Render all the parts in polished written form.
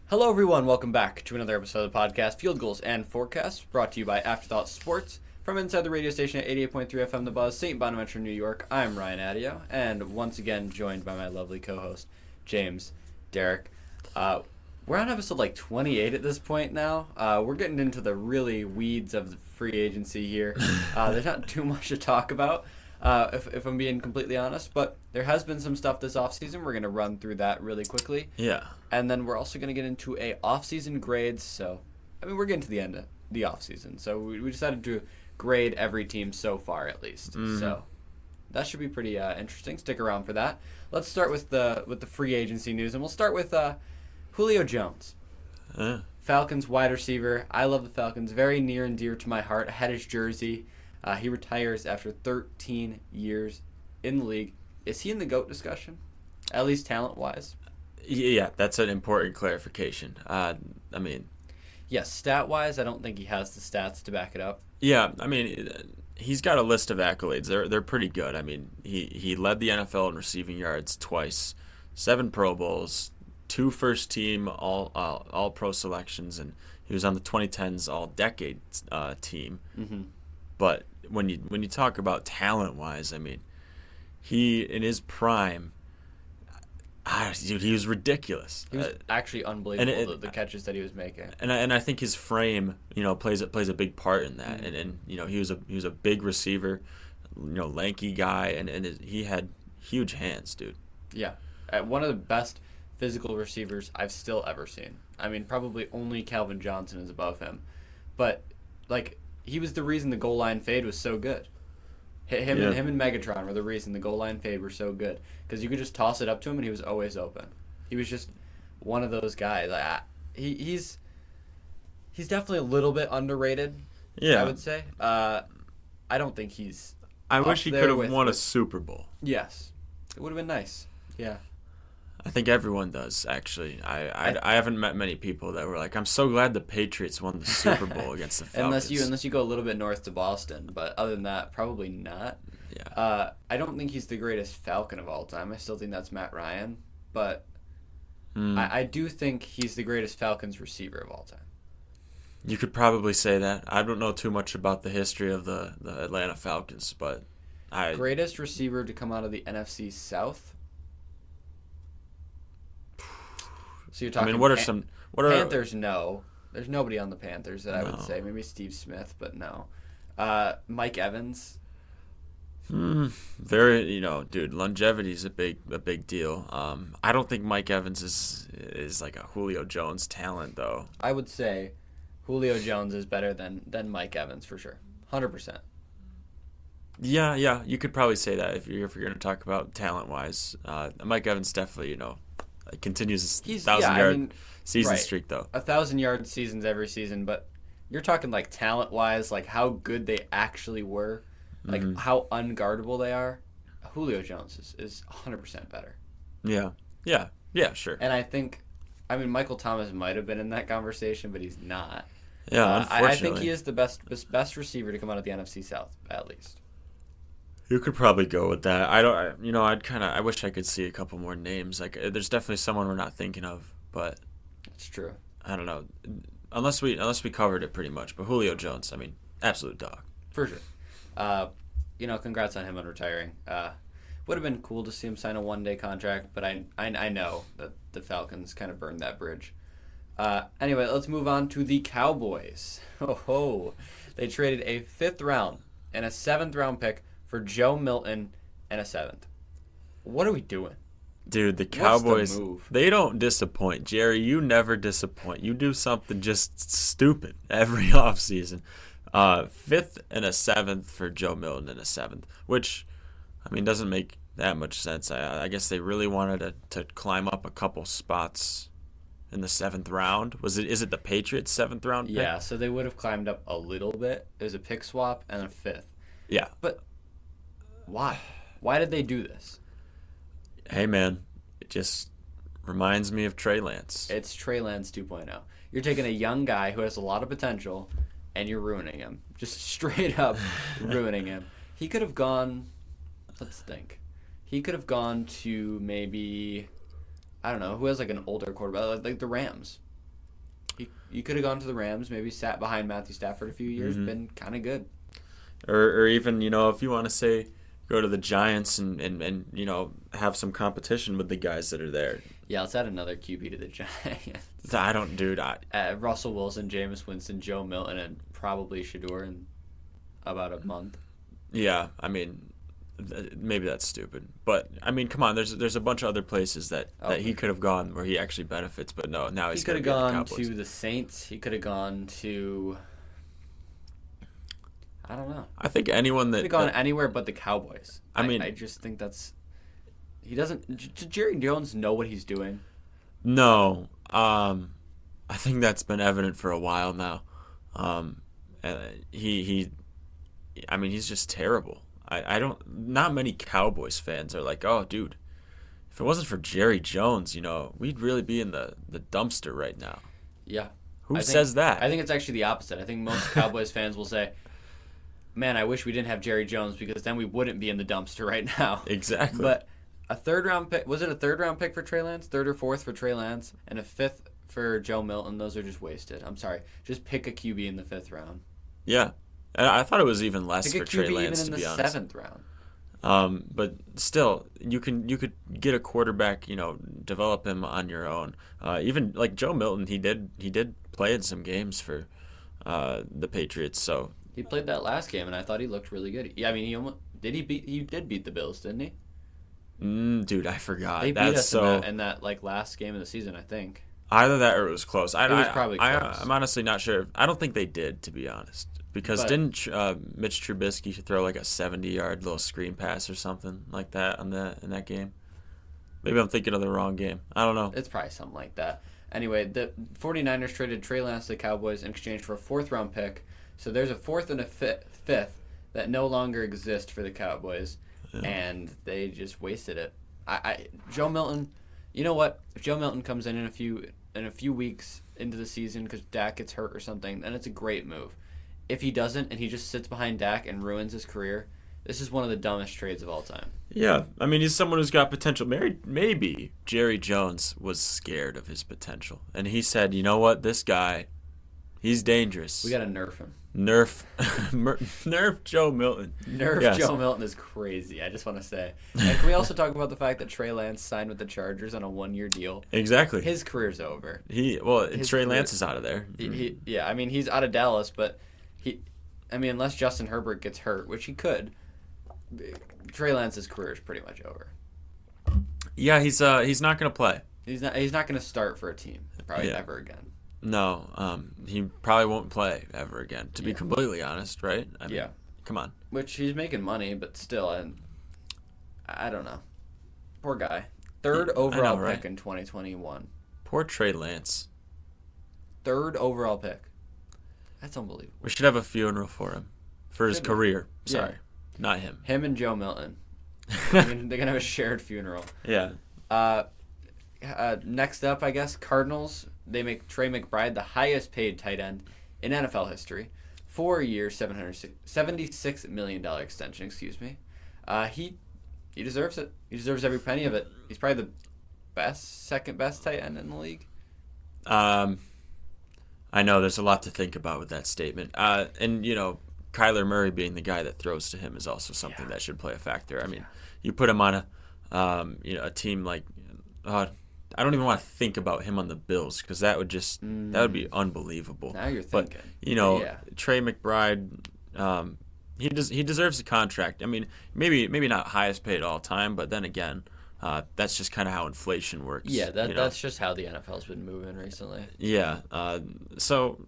Hello, everyone. Welcome back to another episode of the podcast, Field Goals and Forecasts, brought to you by Afterthought Sports from inside the radio station at 88.3 FM The Buzz, St. Bonaventure, New York. I'm Ryan Adio, and once again joined by my lovely co-host, James Derrick. We're on episode 28 at this point now. We're getting into the really weeds of the free agency here. There's not too much to talk about, if I'm being completely honest, but there has been some stuff this offseason. We're going to run through that really quickly. Yeah. And then we're also going to get into a offseason grades. So, we're getting to the end of the offseason. So we decided to grade every team so far, at least. Mm-hmm. So that should be pretty interesting. Stick around for that. Let's start with the free agency news, and we'll start with Julio Jones. Falcons wide receiver. I love the Falcons. Very near and dear to my heart. I had his jersey. He retires after 13 years in the league. Is he in the GOAT discussion? At least talent-wise? Yeah, that's an important clarification. Yes, stat-wise, I don't think he has the stats to back it up. Yeah, he's got a list of accolades. They're pretty good. He led the NFL in receiving yards twice, 7 Pro Bowls, 2 first-team all-pro selections, and he was on the 2010s All-Decade team. Mm-hmm. But when you talk about talent-wise, he in his prime. Dude, he was ridiculous. He was actually unbelievable, the catches that he was making. And I think his frame, plays a big part in that. Mm-hmm. And he was a big receiver, lanky guy, and he had huge hands, dude. Yeah, one of the best physical receivers I've still ever seen. Probably only Calvin Johnson is above him, but he was the reason the goal line fade was so good. Him and Megatron were the reason the goal line fade were so good, because you could just toss it up to him and he was always open. He was just one of those guys. He's definitely a little bit underrated. Yeah, I would say. I don't think he's. I wish he could have won a Super Bowl. Yes, it would have been nice. Yeah. I think everyone does, actually. I haven't met many people that were like, I'm so glad the Patriots won the Super Bowl against the Falcons. Unless you go a little bit north to Boston, but other than that, probably not. Yeah. I don't think he's the greatest Falcon of all time. I still think that's Matt Ryan, but I do think he's the greatest Falcons receiver of all time. You could probably say that. I don't know too much about the history of the Atlanta Falcons, but Greatest receiver to come out of the NFC South? So you're talking. What are Panthers? No, there's nobody on the Panthers that I would say. Maybe Steve Smith, but no. Mike Evans. Very, dude, longevity is a big deal. I don't think Mike Evans is like a Julio Jones talent, though. I would say Julio Jones is better than Mike Evans for sure, 100%. Yeah, you could probably say that if you're going to talk about talent-wise. Mike Evans definitely, continues his 1,000-yard season streak, though. 1,000-yard seasons every season, but you're talking talent-wise, how good they actually were, how unguardable they are. Julio Jones is 100% better. Yeah, sure. And I think, Michael Thomas might have been in that conversation, but he's not. Yeah, unfortunately. I think he is the best receiver to come out of the NFC South, at least. You could probably go with that. I wish I could see a couple more names. There's definitely someone we're not thinking of, but it's true. I don't know. Unless we covered it pretty much. But Julio Jones, absolute dog for sure. Congrats on him on retiring. Would have been cool to see him sign a one-day contract, but I know that the Falcons kind of burned that bridge. Anyway, let's move on to the Cowboys. They traded a 5th round and a 7th round pick for Joe Milton and a 7th. What are we doing? Dude, the Cowboys, What's the move? They don't disappoint. Jerry, you never disappoint. You do something just stupid every offseason. 5th and a 7th for Joe Milton and a 7th, which, doesn't make that much sense. I guess they really wanted to climb up a couple spots in the 7th round. Is it the Patriots' 7th round pick? Yeah, so they would have climbed up a little bit. It was a pick swap and a 5th. Yeah. But why? Why did they do this? Hey, man, it just reminds me of Trey Lance. It's Trey Lance 2.0. You're taking a young guy who has a lot of potential, and you're ruining him. Just straight up ruining him. He could have gone, let's think. He could have gone to maybe, I don't know, who has an older quarterback, like the Rams. He could have gone to the Rams, maybe sat behind Matthew Stafford a few years, been kind of good. Or even, if you want to say go to the Giants and have some competition with the guys that are there. Yeah, let's add another QB to the Giants. I don't, dude. Russell Wilson, Jameis Winston, Joe Milton, and probably Shador in about a month. Yeah, I mean, maybe that's stupid. But, I mean, come on. There's a bunch of other places that he could have gone where he actually benefits. But no, now he's going to be at the Cowboys. He could have gone to the Saints. He could have gone to... I don't know. I think anyone that... He could have gone anywhere but the Cowboys. I just think that's... He doesn't... Does Jerry Jones know what he's doing? No. I think that's been evident for a while now. He's just terrible. Not many Cowboys fans are like, oh, dude, if it wasn't for Jerry Jones, we'd really be in the dumpster right now. Yeah. Who says that? I think it's actually the opposite. I think most Cowboys fans will say, man, I wish we didn't have Jerry Jones because then we wouldn't be in the dumpster right now. Exactly. But a third-round pick, was it a third-round pick for Trey Lance? Third or fourth for Trey Lance, and a fifth for Joe Milton. Those are just wasted. I'm sorry. Just pick a QB in the fifth round. Yeah. And I thought it was even less pick for Trey Lance, to be honest. Even in the seventh round. But still, you could get a quarterback, develop him on your own. Even like Joe Milton, he did play in some games for the Patriots. So he played that last game, and I thought he looked really good. Yeah, I mean, he did beat the Bills, didn't he? Dude, I forgot. They beat us in that last game of the season, I think. Either that or it was close. It was probably close. I'm honestly not sure. I don't think they did, to be honest. Because didn't Mitch Trubisky throw like a 70-yard little screen pass or something like that in that game? Maybe I'm thinking of the wrong game. I don't know. It's probably something like that. Anyway, the 49ers traded Trey Lance to the Cowboys in exchange for a fourth-round pick. So there's a fourth and a fifth that no longer exist for the Cowboys, and they just wasted it. Joe Milton, you know what? If Joe Milton comes in a few weeks into the season because Dak gets hurt or something, then it's a great move. If he doesn't and he just sits behind Dak and ruins his career, this is one of the dumbest trades of all time. Yeah, I mean, he's someone who's got potential. Maybe Jerry Jones was scared of his potential, and he said, you know what, this guy, he's dangerous. We got to nerf him. Nerf Joe Milton. Joe Milton is crazy, I just want to say. And can we also talk about the fact that Trey Lance signed with the Chargers on a 1-year deal? Exactly. His career's over. Trey Lance is out of there. He's out of Dallas, but unless Justin Herbert gets hurt, which he could, Trey Lance's career is pretty much over. Yeah, he's not going to play. He's not going to start for a team probably ever again. No, he probably won't play ever again, to be completely honest, right? I mean, come on. Which he's making money, but still, I don't know. Poor guy. Third overall pick in 2021. Poor Trey Lance. Third overall pick. That's unbelievable. We should have a funeral for him. For his career. Sorry. Not him. Him and Joe Milton. They're going to have a shared funeral. Yeah. Next up, I guess, Cardinals. They make Trey McBride the highest paid tight end in NFL history. 4-year, $76 million extension, excuse me. He deserves it. He deserves every penny of it. He's probably the second best tight end in the league. I know there's a lot to think about with that statement. And Kyler Murray being the guy that throws to him is also something that should play a factor. I mean, you put him on a team like I don't even want to think about him on the Bills because that would be unbelievable. Now you're thinking. But Trey McBride, he deserves a contract. I mean, maybe not highest paid all time, but then again, that's just kind of how inflation works. Yeah, that's just how the NFL's been moving recently. Yeah. So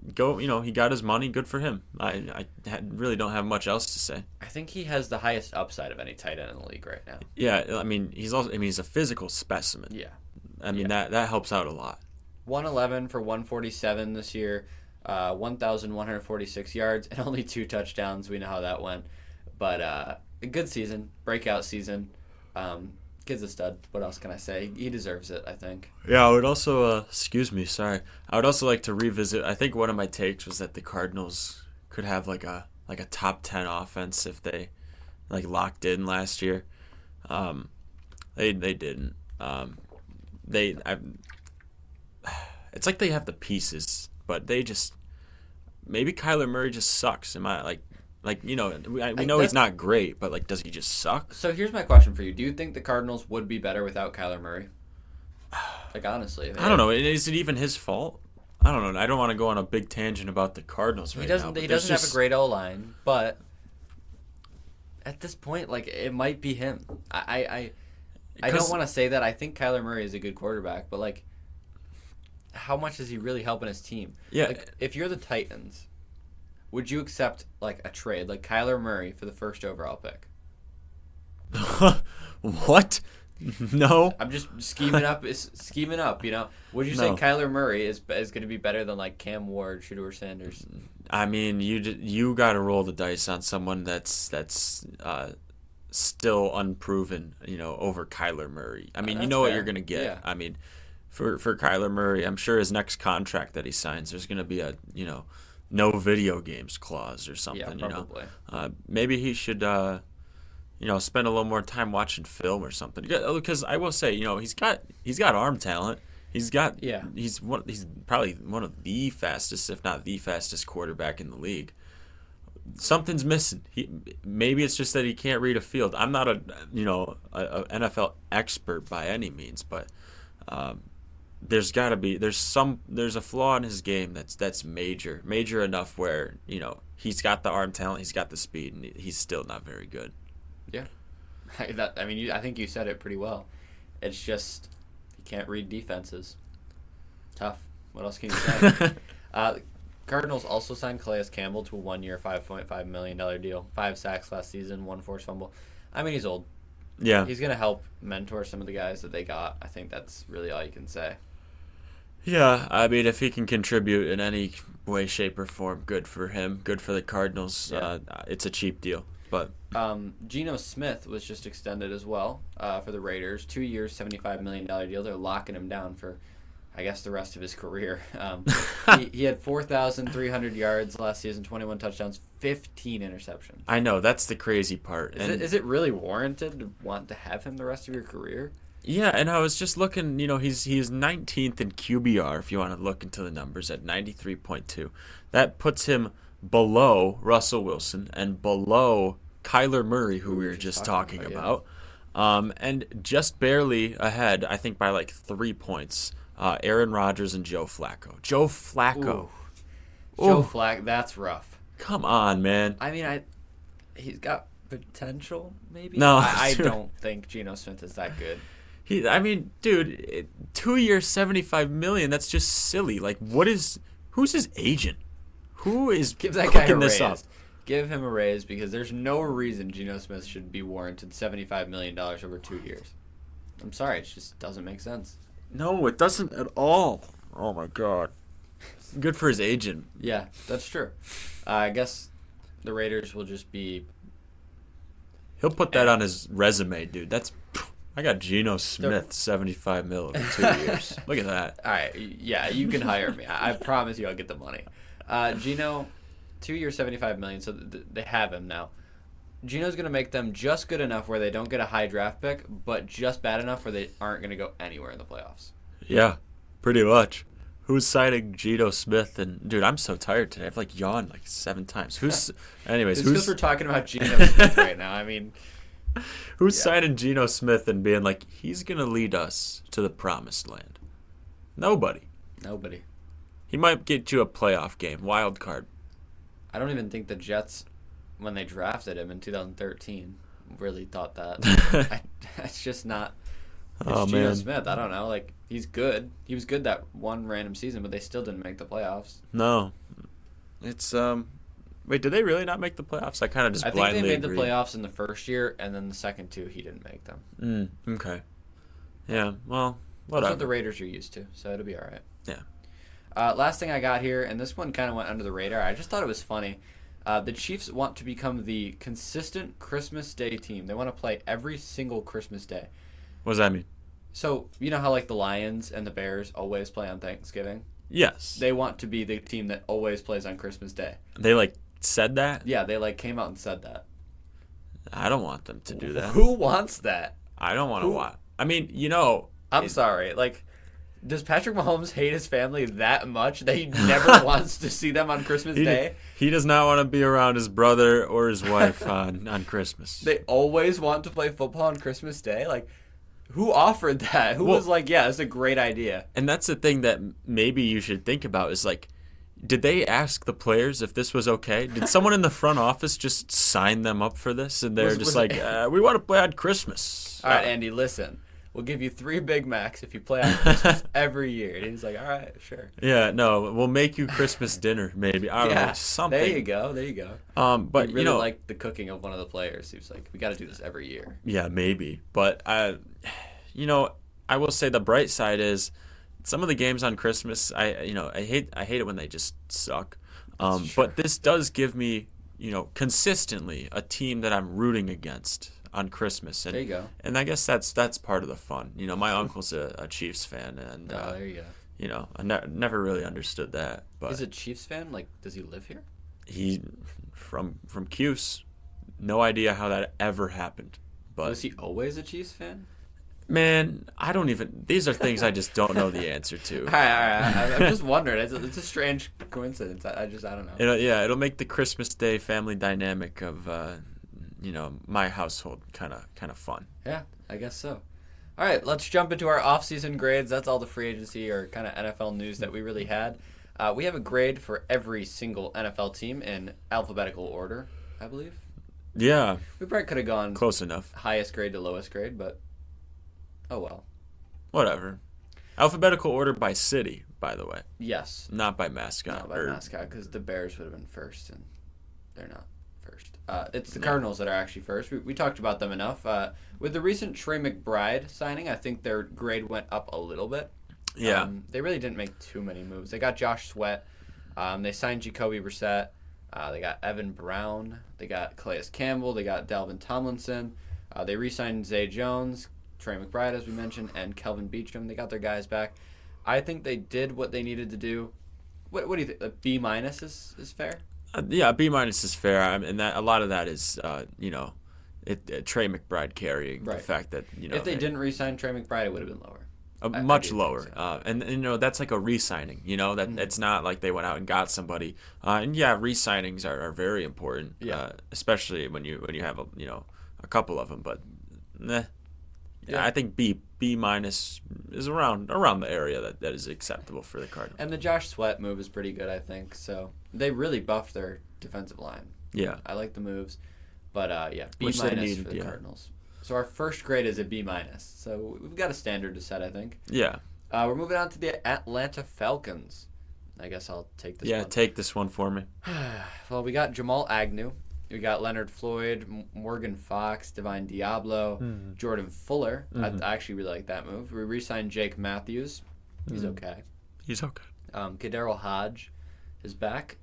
he got his money. Good for him. I really don't have much else to say. I think he has the highest upside of any tight end in the league right now. Yeah, I mean, he's a physical specimen. Yeah. I mean, that helps out a lot. 111 for 147 this year, 1,146 yards, and only 2 touchdowns. We know how that went. But a good season, breakout season. Kid's a stud. What else can I say? He deserves it, I think. Yeah, I would also, I would also like to revisit, I think one of my takes was that the Cardinals could have like a top 10 offense if they locked in last year. They didn't. it's like they have the pieces, but they just maybe Kyler Murray just sucks. Am I we know he's not great, but like, does he just suck? So here's my question for you: do you think the Cardinals would be better without Kyler Murray? Like, honestly, I don't know. Is it even his fault? I don't know. I don't want to go on a big tangent about the Cardinals right now. He doesn't have a great O-line, but at this point, like, it might be him. I don't want to say that. I think Kyler Murray is a good quarterback, but like, how much is he really helping his team? Yeah. Like, if you're the Titans, would you accept like a trade, like Kyler Murray for the first overall pick? What? No. I'm just scheming up. You know. Would you say Kyler Murray is going to be better than like Cam Ward, Shedeur Sanders? I mean, you got to roll the dice on someone that's still unproven, over Kyler Murray. I mean, you know what you're going to get. Yeah. I mean, for Kyler Murray, I'm sure his next contract that he signs, there's going to be a, no video games clause or something, Yeah, probably. Maybe he should, spend a little more time watching film or something. Because I will say, he's got arm talent. He's probably one of the fastest, if not the fastest quarterback in the league. Something's missing. Maybe it's just that he can't read a field. I'm not a NFL expert by any means, but there's a flaw in his game that's major enough where he's got the arm talent, he's got the speed, and he's still not very good. Yeah, I think you said it pretty well. It's just he can't read defenses. Tough. What else can you say? Cardinals also signed Calais Campbell to a 1-year, $5.5 million deal. 5 sacks last season, 1 forced fumble. I mean, he's old. Yeah. He's going to help mentor some of the guys that they got. I think that's really all you can say. Yeah, I mean, if he can contribute in any way, shape, or form, good for him. Good for the Cardinals. Yeah. It's a cheap deal. But Geno Smith was just extended as well for the Raiders. 2 years, $75 million deal. They're locking him down for, I guess, the rest of his career. He had 4,300 yards last season, 21 touchdowns, 15 interceptions. I know, that's the crazy part. Is it really warranted to want to have him the rest of your career? Yeah, and I was just looking, he's 19th in QBR, if you want to look into the numbers, at 93.2. That puts him below Russell Wilson and below Kyler Murray, who we were just talking about. Yeah. And just barely ahead, I think by like 3 points, Aaron Rodgers and Joe Flacco. Joe Flacco. Joe Flacco, that's rough. Come on, man. I mean, he's got potential, maybe? No. I don't think Geno Smith is that good. Dude, 2 years, $75 million, that's just silly. Like, who's his agent? Who is Give that guy a this raise. up? Give him a raise because there's no reason Geno Smith should be warranted $75 million over 2 years. I'm sorry, it just doesn't make sense. No, it doesn't at all. Oh, my God. Good for his agent. Yeah, that's true. I guess the Raiders will just be... He'll put that on his resume, dude. I got Geno Smith, $75 million over 2 years. Look at that. All right, yeah, you can hire me. I promise you I'll get the money. Geno, 2 years, $75 million, so they have him now. Geno's going to make them just good enough where they don't get a high draft pick, but just bad enough where they aren't going to go anywhere in the playoffs. Yeah, pretty much. Who's signing Geno Smith? And dude, I'm so tired today. I've yawned 7 times. Who's we're talking about Geno Smith right now. I mean, who's signing Geno Smith and being like, he's going to lead us to the promised land? Nobody. He might get you a playoff game, wild card. I don't even think the Jets, when they drafted him in 2013, really thought that. It's just not. It's Geno Smith. I don't know. He's good. He was good that one random season, but they still didn't make the playoffs. No. It's wait, did they really not make the playoffs? I kind of just blindly I think they made agreed. the playoffs in the first year, and then the second 2 he didn't make them. Okay. Yeah. Well, whatever. That's what the Raiders are used to, so it'll be all right. Yeah. Last thing I got here, and this one kind of went under the radar. I just thought it was funny. The Chiefs want to become the consistent Christmas Day team. They want to play every single Christmas Day. What does that mean? So, you know how the Lions and the Bears always play on Thanksgiving? Yes. They want to be the team that always plays on Christmas Day. They said that? Yeah, they came out and said that. I don't want them to do that. Who wants that? I don't want to watch. I mean, I'm sorry. Does Patrick Mahomes hate his family that much that he never wants to see them on Christmas Day? He does not want to be around his brother or his wife on Christmas. They always want to play football on Christmas Day? Like, who offered that? Who was like, yeah, it's a great idea? And that's the thing that maybe you should think about is like, did they ask the players if this was okay? Did someone in the front office just sign them up for this? And they're we want to play on Christmas. All right, Andy, listen. We'll give you 3 Big Macs if you play on Christmas every year. And he's like, all right, sure. Yeah, no, we'll make you Christmas dinner, maybe. I don't know, something. There you go. But he really liked the cooking of one of the players. He was like, we got to do this every year. Yeah, maybe. But, I will say the bright side is some of the games on Christmas, I hate it when they just suck. But this does give me, consistently a team that I'm rooting against on Christmas. And, there you go. And I guess that's part of the fun. My uncle's a Chiefs fan, and there you go. I never really understood that. But he's a Chiefs fan. Like, does he live here? He from Cuse. No idea how that ever happened. But was he always a Chiefs fan? Man, I don't even. These are things I just don't know the answer to. All right. I'm just wondering. It's a strange coincidence. I don't know. It'll make the Christmas Day family dynamic of my household kind of fun. Yeah, I guess so. All right, let's jump into our off-season grades. That's all the free agency or kind of NFL news that we really had. We have a grade for every single NFL team in alphabetical order, I believe. Yeah. We probably could have gone close enough. Highest grade to lowest grade, but oh well. Whatever. Alphabetical order by city, by the way. Yes. Not by mascot. Not by mascot, because the Bears would have been first, and they're not first. It's the Cardinals that are actually first. We talked about them enough. With the recent Trey McBride signing, I think their grade went up a little bit. Yeah. They really didn't make too many moves. They got Josh Sweat. They signed Jacoby Brissett. They got Evan Brown. They got Calais Campbell. They got Dalvin Tomlinson. They re-signed Zay Jones, Trey McBride, as we mentioned, and Kelvin Beachum. They got their guys back. I think they did what they needed to do. What do you think? A B- is fair? Yeah, B- is fair, and that a lot of that is Trey McBride carrying the fact that if they didn't re-sign Trey McBride, it would have been lower. Much lower, so. And that's like a re-signing. That it's not like they went out and got somebody. And yeah, re-signings are very important. Yeah. Especially when you have a couple of them. But yeah, I think B- is around the area that is acceptable for the Cardinals. And the Josh Sweat move is pretty good, I think. So they really buffed their defensive line. Yeah, I like the moves, but B- Which for needed, the Cardinals. So our first grade is a B-. So we've got a standard to set, I think. Yeah. We're moving on to the Atlanta Falcons. I guess I'll take this one. Yeah, take this one for me. Well, we got Jamal Agnew. We got Leonard Floyd, Morgan Fox, Divine Diablo, Jordan Fuller. I actually really like that move. We re-signed Jake Matthews. He's okay. He's okay. Kadero Hodge is back.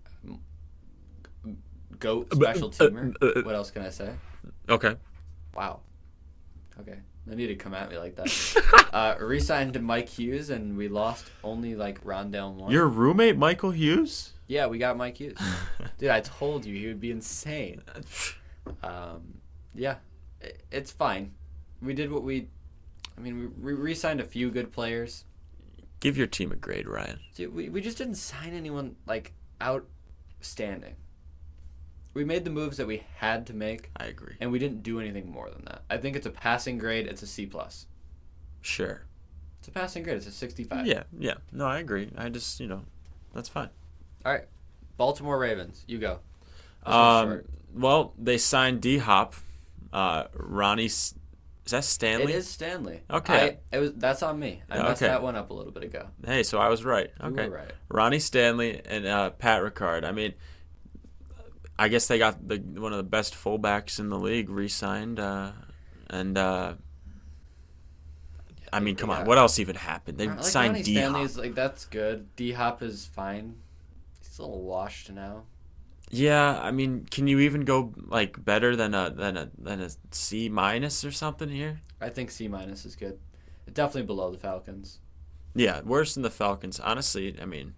GOAT special teamer. What else can I say? Okay. Wow. Okay. They need to come at me like that. Re-signed Mike Hughes, and we lost only Rondale Moore. Your roommate, Michael Hughes? Yeah, we got Mike Hughes. Dude, I told you he would be insane. Yeah, it's fine. We did what we re-signed a few good players. Give your team a grade, Ryan. Dude, we just didn't sign anyone, outstanding. We made the moves that we had to make. I agree. And we didn't do anything more than that. I think it's a passing grade. It's a C+. Sure. It's a passing grade. It's a 65. Yeah. No, I agree. I just, that's fine. All right. Baltimore Ravens. You go. Well, they signed D-Hop. Ronnie, is that Stanley? It is Stanley. Okay. That's on me. I messed that one up a little bit ago. Hey, so I was right. Okay. You were right. Ronnie Stanley and Pat Ricard. I mean, I guess they got one of the best fullbacks in the league re-signed. Come on. What else even happened? They signed Ronnie D-Hop. Stanley's that's good. D-Hop is fine. He's a little washed now. Yeah, I mean, can you even go better than a C- or something here? I think C- is good. Definitely below the Falcons. Yeah, worse than the Falcons. Honestly, I mean,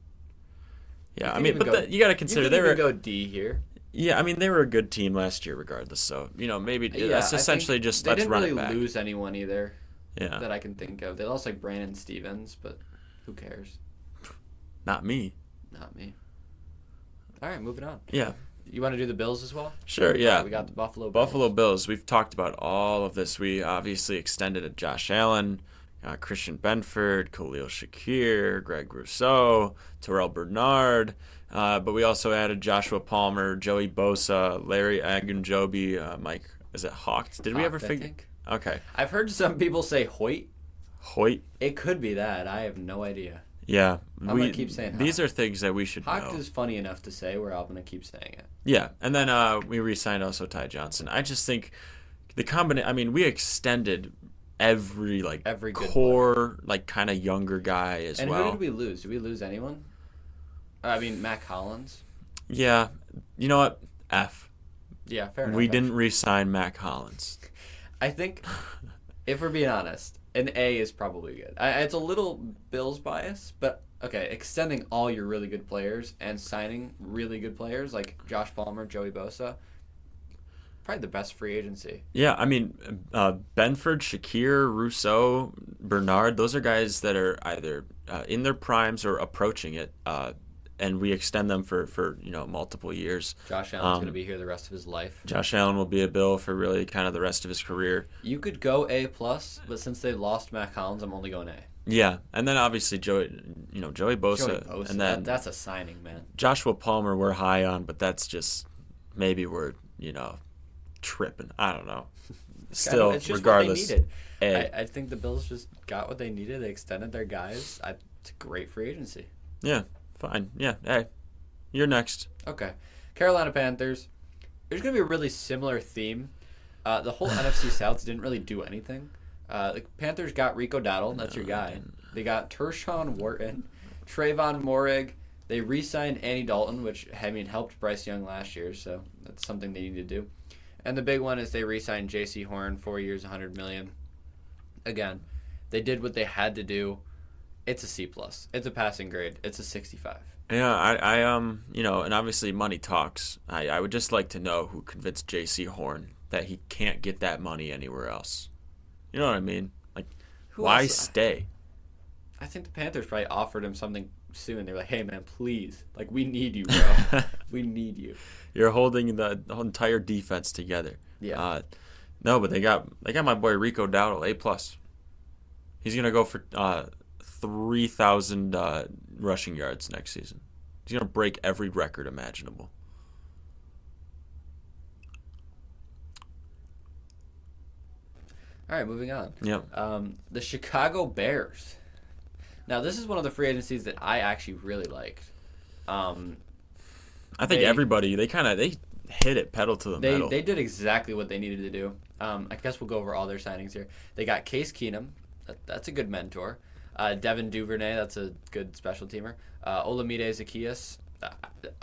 yeah, you got to consider they were go D here. Yeah, I mean they were a good team last year, regardless. So maybe that's essentially just let's run it back. They didn't really lose anyone either. Yeah, that I can think of. They lost Brandon Stevens, but Who cares? Not me. Not me. All right, moving on. Yeah. You want to do the Bills as well? Sure, yeah. We got the Buffalo Bills. Buffalo Bills. We've talked about all of this. We obviously extended a Josh Allen, Christian Benford, Khalil Shakir, Greg Rousseau, Terrell Bernard. But we also added Joshua Palmer, Joey Bosa, Larry Agunjobi, Mike. Is it Hawks? Did we ever figure? Okay. I've heard some people say Hoyt. Hoyt? It could be that. I have no idea. Yeah. I'm going to keep saying Hawk. These are things that we should know. Hawk is funny enough to say where I'm going to keep saying it. Yeah. And then we re-signed also Ty Johnson. I just think the combination, I mean, we extended every core, kind of younger guy as well. And who did we lose? Did we lose anyone? I mean, Mac Hollins. Yeah. You know what? F. Yeah, fair enough. We didn't re-sign Mac Hollins. I think, if we're being honest, an A is probably good. It's a little Bills bias, but okay, extending all your really good players and signing really good players like Josh Palmer, Joey Bosa, probably the best free agency. Yeah, I mean, Benford, Shakir, Rousseau, Bernard, those are guys that are either in their primes or approaching it, and we extend them for multiple years. Josh Allen's going to be here the rest of his life. Josh Allen will be a Bill for really kind of the rest of his career. You could go A+, but since they lost Mac Hollins, I'm only going A. Yeah, and then obviously Joey Bosa. And then that's a signing, man. Joshua Palmer we're high on, but that's just maybe we're, tripping. I don't know. Still, it's just regardless. What they needed. I think the Bills just got what they needed. They extended their guys. It's a great free agency. Yeah, fine. Yeah, hey, you're next. Okay. Carolina Panthers. There's going to be a really similar theme. The whole NFC South didn't really do anything. The Panthers got Rico Dowdle. That's your guy. They got Tershawn Wharton, Trayvon Moehrig. They re-signed Andy Dalton, which, helped Bryce Young last year, so that's something they need to do. And the big one is they re-signed J.C. Horn, 4 years, $100 million. Again, they did what they had to do. It's a C+. It's a passing grade. It's a 65. Yeah, I and obviously money talks. I would just like to know who convinced J.C. Horn that he can't get that money anywhere else. You know what I mean? Like, why stay? I think the Panthers probably offered him something soon. They were like, hey, man, please. Like, we need you, bro. We need you. You're holding the whole entire defense together. Yeah. No, but they got my boy Rico Dowdle, A+. He's going to go for 3,000 rushing yards next season. He's going to break every record imaginable. All right, moving on. Yep. The Chicago Bears. Now, this is one of the free agencies that I actually really liked. I think everybody, they hit it pedal to the metal. They did exactly what they needed to do. I guess we'll go over all their signings here. They got Case Keenum. That's a good mentor. Devin Duvernay. That's a good special teamer. Olamide Zaccheaus.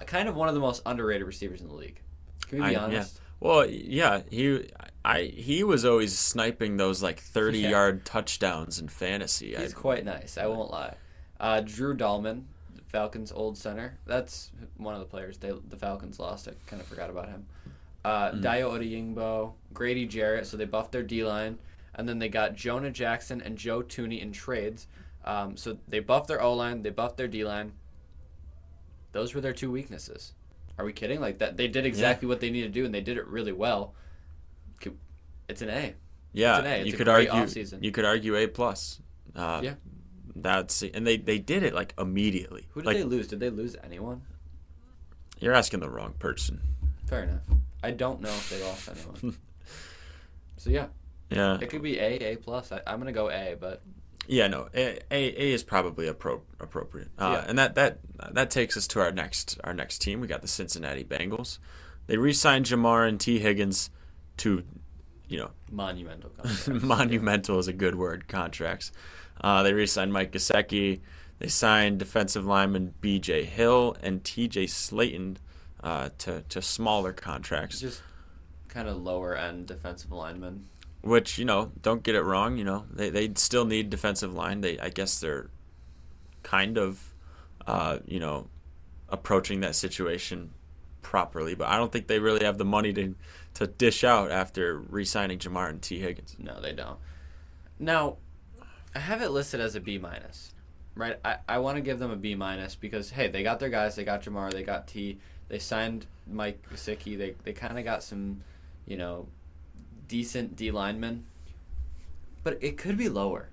Kind of one of the most underrated receivers in the league. Can we be honest? Yeah. Well, yeah, he was always sniping those 30-yard touchdowns in fantasy. He's quite nice. I won't lie. Drew Dahlman, Falcons' old center. That's one of the players the Falcons lost. I kind of forgot about him. Dayo Odeyingbo, Grady Jarrett. So they buffed their D-line. And then they got Jonah Jackson and Joe Tooney in trades. So they buffed their O-line. They buffed their D-line. Those were their two weaknesses. Are we kidding? Like that, they did exactly what they needed to do, and they did it really well. It's an A. Yeah, it's an A. It's you a could great argue. Offseason. You could argue A+. Yeah. And they did it immediately. Who did they lose? Did they lose anyone? You're asking the wrong person. Fair enough. I don't know if they lost anyone. So yeah. Yeah. It could be A+. I'm gonna go A, but. Yeah, no, A is probably appropriate. And that takes us to our next team. We got the Cincinnati Bengals. They re-signed Jamar and T. Higgins to, monumental contracts. Monumental is a good word. Contracts. They re-signed Mike Gesicki. They signed defensive lineman B.J. Hill and T.J. Slayton to smaller contracts. Just kind of lower end defensive linemen. Which, don't get it wrong, they still need defensive line. I guess they're kind of, approaching that situation properly. But I don't think they really have the money to dish out after re-signing Jamar and T. Higgins. No, they don't. Now, I have it listed as a B-. right? I want to give them a B minus because, hey, they got their guys. They got Jamar. They got T. They signed Mike Gesicki. They kind of got some, decent D linemen. But it could be lower.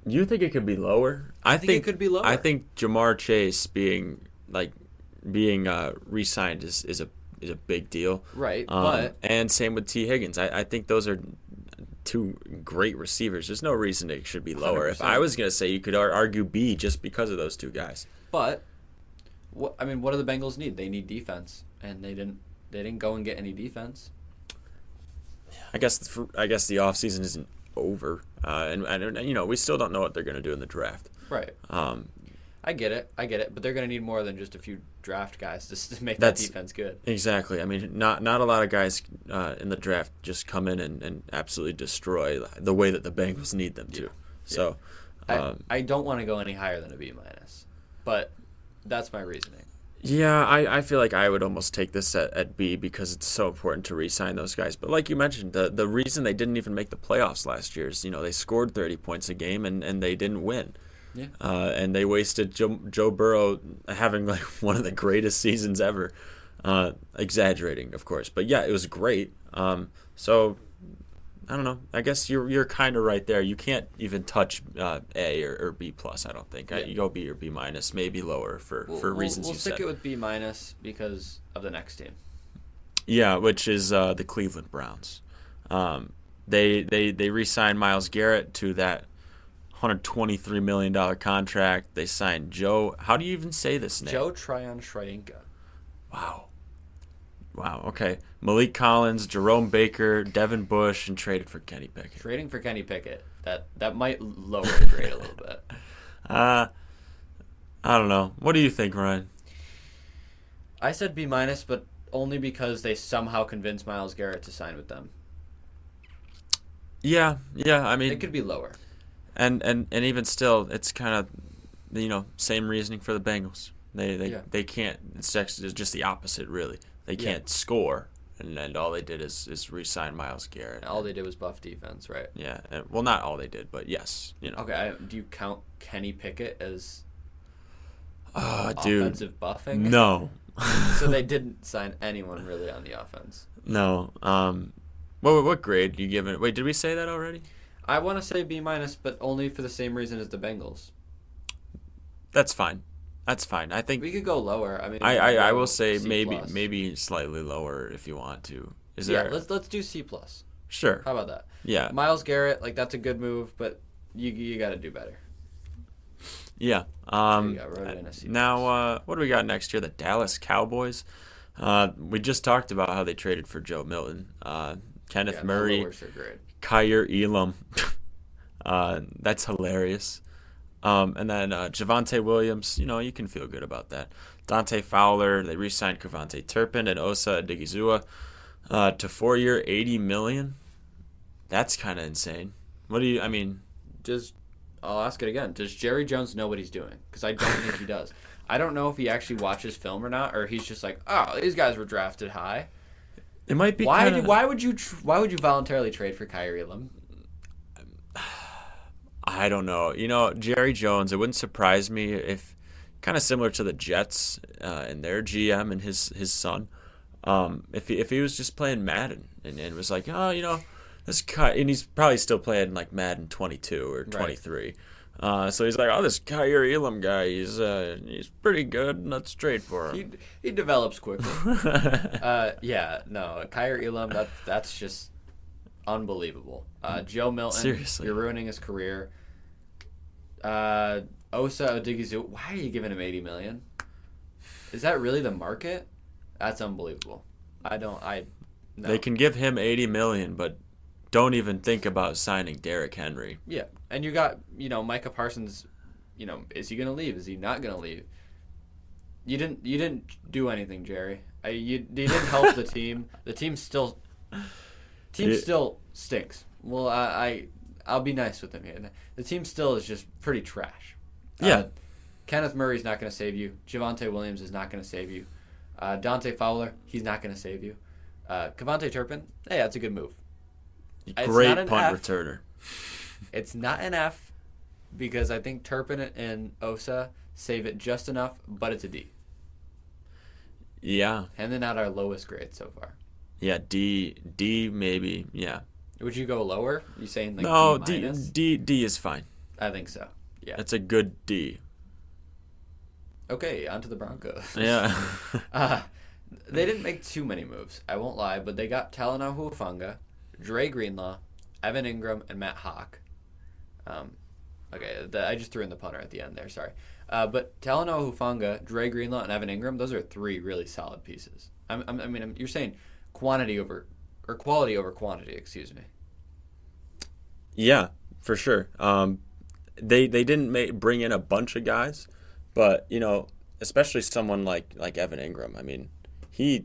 You think it could be lower? I think it could be lower. I think Jamar Chase being re-signed is a big deal. Right, and same with T. Higgins. I think those are two great receivers. There's no reason it should be lower. 100%. If I was going to say, you could argue B just because of those two guys. But what do the Bengals need? They need defense, and they didn't go and get any defense. I guess the offseason isn't over, and we still don't know what they're going to do in the draft. Right. I get it, but they're going to need more than just a few draft guys to make that defense good. Exactly. I mean, not a lot of guys in the draft just come in and absolutely destroy the way that the Bengals need them to. Yeah. So, I don't want to go any higher than a B minus, but that's my reasoning. Yeah, I feel like I would almost take this at B because it's so important to re-sign those guys. But like you mentioned, the reason they didn't even make the playoffs last year is they scored 30 points a game and they didn't win. Yeah. And they wasted Joe Burrow having like one of the greatest seasons ever. Exaggerating, of course, but yeah, it was great. So I don't know. I guess you're kind of right there. You can't even touch A or B plus. I don't think. Yeah. You go B or B minus, maybe lower for reasons you said. We'll stick it with B minus because of the next team. Yeah, which is the Cleveland Browns. They re-signed Myles Garrett to that $123 million contract. They signed Joe. How do you even say this name? Joe Tryon-Shoyinka. Wow. Okay. Malik Collins, Jerome Baker, Devin Bush, and traded for Kenny Pickett. Trading for Kenny Pickett. That might lower the grade a little bit. I don't know. What do you think, Ryan? I said B minus, but only because they somehow convinced Myles Garrett to sign with them. Yeah. I mean, it could be lower. And even still, it's kind of same reasoning for the Bengals. They can't. It's just the opposite, really. They can't score, and all they did is re-sign Myles Garrett. All they did was buff defense, right? Yeah. Well, not all they did, but yes. Okay. Do you count Kenny Pickett as dude, offensive buffing? No. So they didn't sign anyone really on the offense. No. What grade do you give it? Wait, did we say that already? I want to say B minus, but only for the same reason as the Bengals. That's fine. I think we could go lower. I mean, I will say C+. maybe slightly lower if you want to. Let's do C plus. Sure. How about that? Yeah. Myles Garrett, that's a good move, but you got to do better. Yeah. Now, what do we got next year? The Dallas Cowboys. We just talked about how they traded for Joe Milton. Kenneth Murray, Kyer Elam. That's hilarious. And then Javonte Williams, you can feel good about that. Dante Fowler, they re-signed Kavonte Turpin and Osa Odigizua to 4-year, $80 million. That's kind of insane. I'll ask it again. Does Jerry Jones know what he's doing? Because I don't think he does. I don't know if he actually watches film or not, or he's just like, oh, these guys were drafted high. It might be. Why would you voluntarily trade for Kyer Elam? I don't know. Jerry Jones, it wouldn't surprise me if, kind of similar to the Jets and their GM and his son, if he was just playing Madden and was like, this guy, and he's probably still playing like Madden 22 or 23. Right. So he's like, this Kyer Elam guy, he's pretty good. Let's trade for him. He develops quickly. Kyer Elam, that's just unbelievable. Joe Milton, seriously, you're ruining his career. Osa Odigizua, why are you giving him $80 million? Is that really the market? That's unbelievable. No. They can give him $80 million, but don't even think about signing Derrick Henry. Yeah, and you got Micah Parsons. Is he gonna leave? Is he not gonna leave? You didn't do anything, Jerry. You didn't help the team. The team still stinks. Well, I'll be nice with him here. The team still is just pretty trash. Yeah. Kenneth Murray's not going to save you. Javonte Williams is not going to save you. Dante Fowler, he's not going to save you. Kavonte Turpin, hey, that's a good move. Great punt returner. It's not an F, because I think Turpin and Osa save it just enough, but it's a D. Yeah. And then out our lowest grade so far. Yeah, D maybe. Yeah. Would you go lower? You saying like no, D minus? D is fine. I think so. Yeah. It's a good D. Okay, on to the Broncos. Yeah. They didn't make too many moves, I won't lie, but they got Talanoa Hufanga, Dre Greenlaw, Evan Ingram, and Matt Hawk. I just threw in the punter at the end there, sorry. But Talanoa Hufanga, Dre Greenlaw, and Evan Ingram, those are three really solid pieces. You're saying quality over quantity, excuse me. Yeah, for sure. They didn't bring in a bunch of guys, but especially someone like Evan Ingram. I mean, he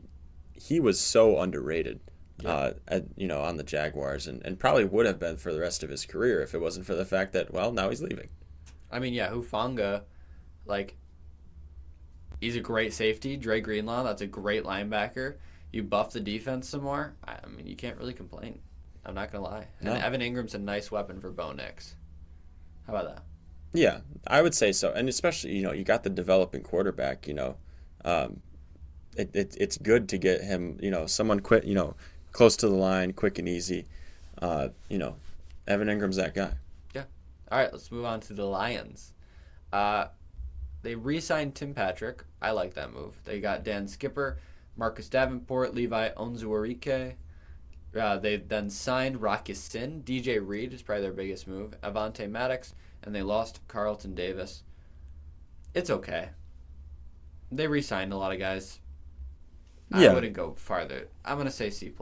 was so underrated. Yeah. On the Jaguars, and probably would have been for the rest of his career if it wasn't for the fact that, well, now he's leaving. I mean, yeah, Hufanga, he's a great safety. Dre Greenlaw, that's a great linebacker. You buff the defense some more. I mean, you can't really complain. I'm not going to lie. No. And Evan Ingram's a nice weapon for Bo Nix. How about that? Yeah, I would say so. And especially, you got the developing quarterback, it's good to get him, someone quick, close to the line, quick and easy. Evan Ingram's that guy. Yeah. All right, let's move on to the Lions. They re-signed Tim Patrick. I like that move. They got Dan Skipper, Marcus Davenport, Levi Onwuzurike. They then signed Rocky Sin. DJ Reed is probably their biggest move. Avonte Maddox, and they lost Carlton Davis. It's okay. They re-signed a lot of guys. Yeah. I wouldn't go farther. I'm going to say C+.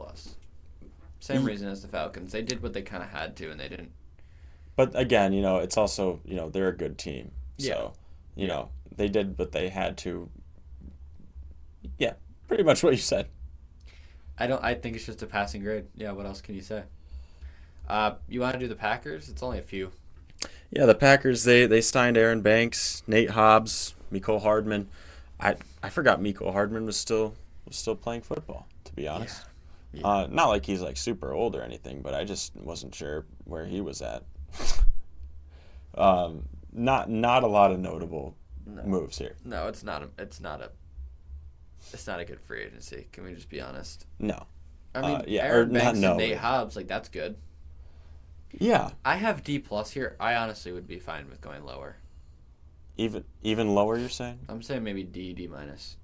Same reason as the Falcons. They did what they kind of had to, and they didn't. But again, it's also, they're a good team. So, Yeah. They did what they had to. Yeah, pretty much what you said. I think it's just a passing grade. Yeah, what else can you say? You want to do the Packers? It's only a few. Yeah, the Packers, they signed Aaron Banks, Nate Hobbs, Mecole Hardman. I forgot Mecole Hardman was still playing football, to be honest. Yeah. Not like he's super old or anything, but I just wasn't sure where he was at. Not a lot of notable moves here. No, it's not a good free agency. Can we just be honest? No. I mean, yeah, Aaron or Banks no. and Nate Hobbs, that's good. Yeah. I have D+ here. I honestly would be fine with going lower. Even lower, you're saying? I'm saying maybe D minus.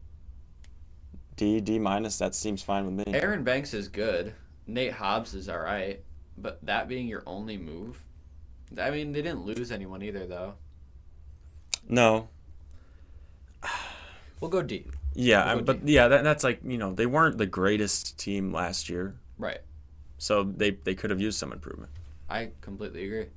D minus. That seems fine with me. Aaron Banks is good. Nate Hobbs is all right. But that being your only move, I mean, they didn't lose anyone either, though. No. We'll go D. Yeah, that's they weren't the greatest team last year. Right. So they could have used some improvement. I completely agree.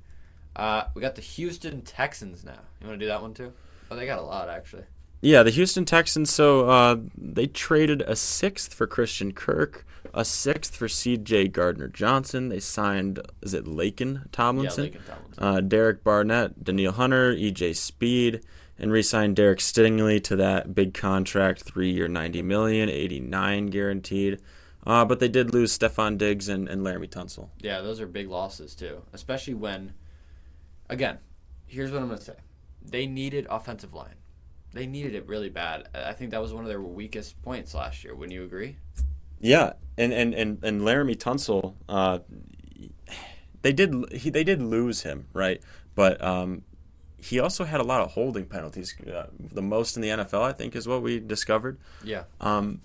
We got the Houston Texans now. You want to do that one too? Oh, they got a lot, actually. Yeah, the Houston Texans, so they traded a 6th for Christian Kirk, a 6th for C.J. Gardner-Johnson. They signed, is it Laken Tomlinson? Yeah, Laken Tomlinson. Derek Barnett, Daniil Hunter, E.J. Speed, and re-signed Derek Stingley to that big contract, 3-year, $90 million, $89 guaranteed. But they did lose Stephon Diggs and Laramie Tunsil. Yeah, those are big losses too, especially when, again, here's what I'm going to say. They needed offensive line. They needed it really bad. I think that was one of their weakest points last year. Wouldn't you agree? Yeah, and Laramie Tunsil, they did lose him, right? But he also had a lot of holding penalties, the most in the NFL, I think, is what we discovered. Yeah. And